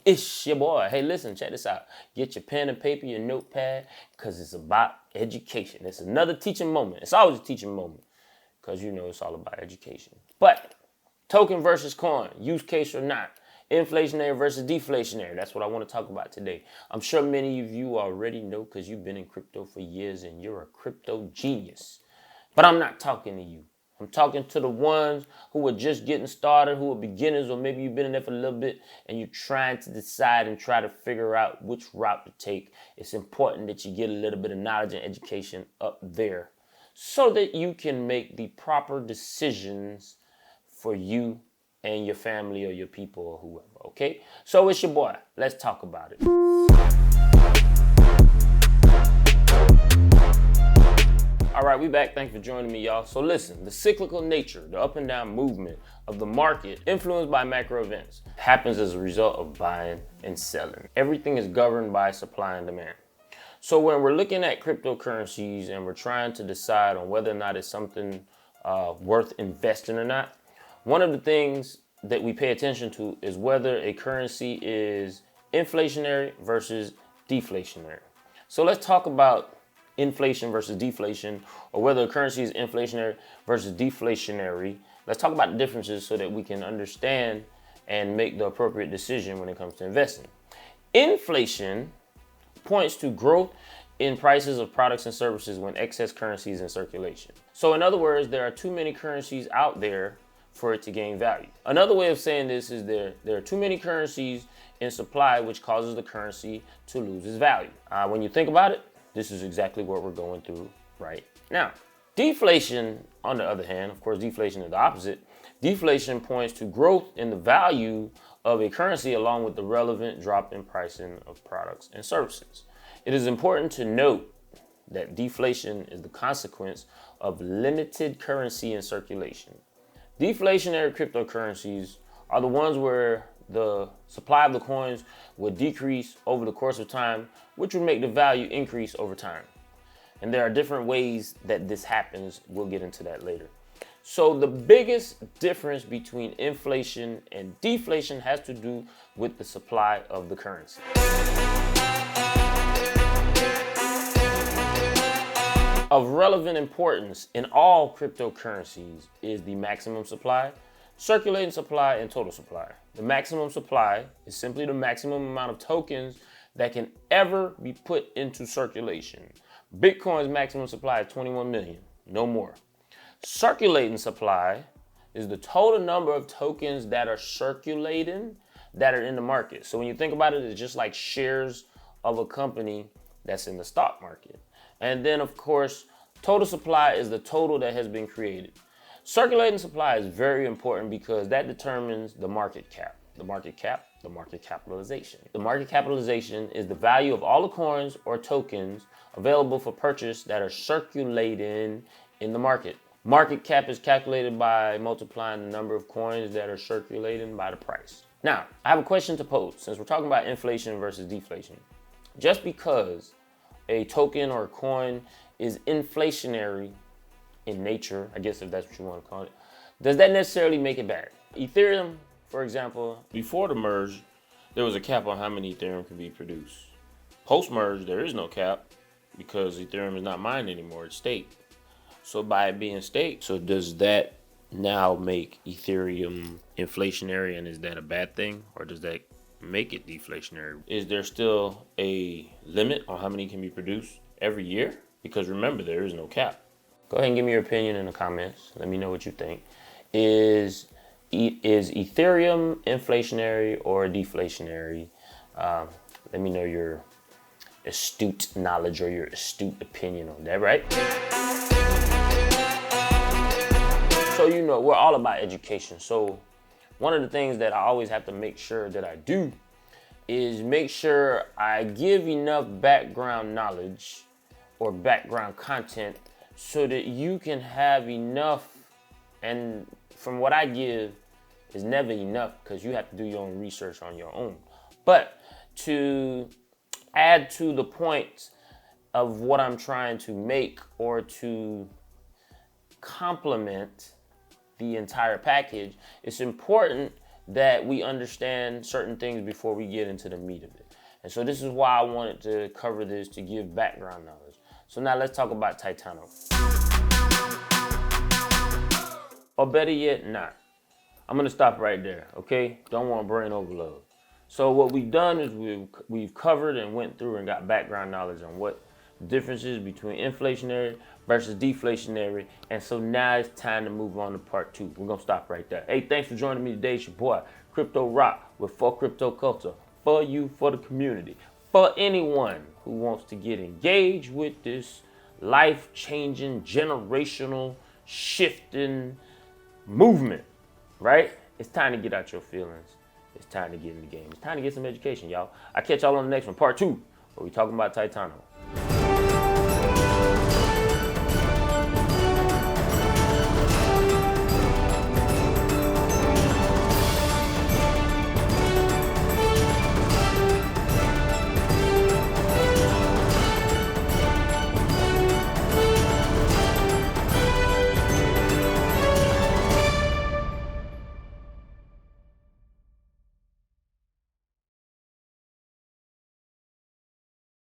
It's your boy. Hey, listen, check this out. Get your pen and paper, your notepad, because it's about education. It's another teaching moment. It's always a teaching moment because you know it's all about education. But token versus coin, use case or not, inflationary versus deflationary. That's what I want to talk about today. I'm sure many of you already know because you've been in crypto for years and you're a crypto genius. But I'm not talking to you. I'm talking to the ones who are just getting started, who are beginners, or maybe you've been in there for a little bit and you're trying to decide and try to figure out which route to take. It's important that you get a little bit of knowledge and education up there so that you can make the proper decisions for you and your family or your people or whoever, okay? So it's your boy. Let's talk about it. All right, we back. Thanks for joining me, y'all. So listen, the cyclical nature, the up and down movement of the market influenced by macro events happens as a result of buying and selling. Everything is governed by supply and demand. So when we're looking at cryptocurrencies and we're trying to decide on whether or not it's something worth investing or not, one of the things that we pay attention to is whether a currency is inflationary versus deflationary. So let's talk about inflation versus deflation, or whether a currency is inflationary versus deflationary. Let's talk about the differences so that we can understand and make the appropriate decision when it comes to investing. Inflation points to growth in prices of products and services when excess currency is in circulation. So in other words, there are too many currencies out there for it to gain value. Another way of saying this is there are too many currencies in supply, which causes the currency to lose its value. When you think about it, this is exactly what we're going through right now. Deflation, on the other hand, of course, deflation is the opposite. Deflation points to growth in the value of a currency along with the relevant drop in pricing of products and services. It is important to note that deflation is the consequence of limited currency in circulation. Deflationary cryptocurrencies are the ones where the supply of the coins would decrease over the course of time, which would make the value increase over time. And there are different ways that this happens. We'll get into that later. So the biggest difference between inflation and deflation has to do with the supply of the currency. Of relevant importance in all cryptocurrencies is the maximum supply, circulating supply, and total supply. The maximum supply is simply the maximum amount of tokens that can ever be put into circulation. Bitcoin's maximum supply is 21 million, no more. Circulating supply is the total number of tokens that are circulating that are in the market. So when you think about it, it's just like shares of a company that's in the stock market. And then, of course, total supply is the total that has been created. Circulating supply is very important because that determines the market cap. The market capitalization. The market capitalization is the value of all the coins or tokens available for purchase that are circulating in the market. Market cap is calculated by multiplying the number of coins that are circulating by the price. Now, I have a question to pose since we're talking about inflation versus deflation. Just because a token or a coin is inflationary in nature, I guess if that's what you want to call it, does that necessarily make it bad? Ethereum, for example, before the merge, there was a cap on how many Ethereum can be produced. Post-merge, there is no cap because Ethereum is not mined anymore, it's staked. So by it being staked, so does that now make Ethereum inflationary, and is that a bad thing, or does that make it deflationary? Is there still a limit on how many can be produced every year? Because remember, there is no cap. Go ahead and give me your opinion in the comments. Let me know what you think. Is Ethereum inflationary or deflationary? Let me know your astute knowledge or your astute opinion on that, right? So, you know, we're all about education. So one of the things that I always have to make sure that I do is make sure I give enough background knowledge or background content so that you can have enough. And from what I give is never enough because you have to do your own research on your own. But to add to the point of what I'm trying to make, or to complement the entire package, it's important that we understand certain things before we get into the meat of it. And so this is why I wanted to cover this, to give background knowledge. So now let's talk about Titano. Or better yet, not. I'm gonna stop right there, okay? Don't want brain overload. So what we've done is we've covered and went through and got background knowledge on what the difference is between inflationary versus deflationary. And so now it's time to move on to part 2. We're gonna stop right there. Hey, thanks for joining me today. It's your boy, Crypto Rock, with For Crypto Culture. For you, for the community, for anyone who wants to get engaged with this life-changing, generational, shifting movement, right? It's time to get out your feelings. It's time to get in the game. It's time to get some education, y'all. I'll catch y'all on the next one, part 2, where we talking about Titano.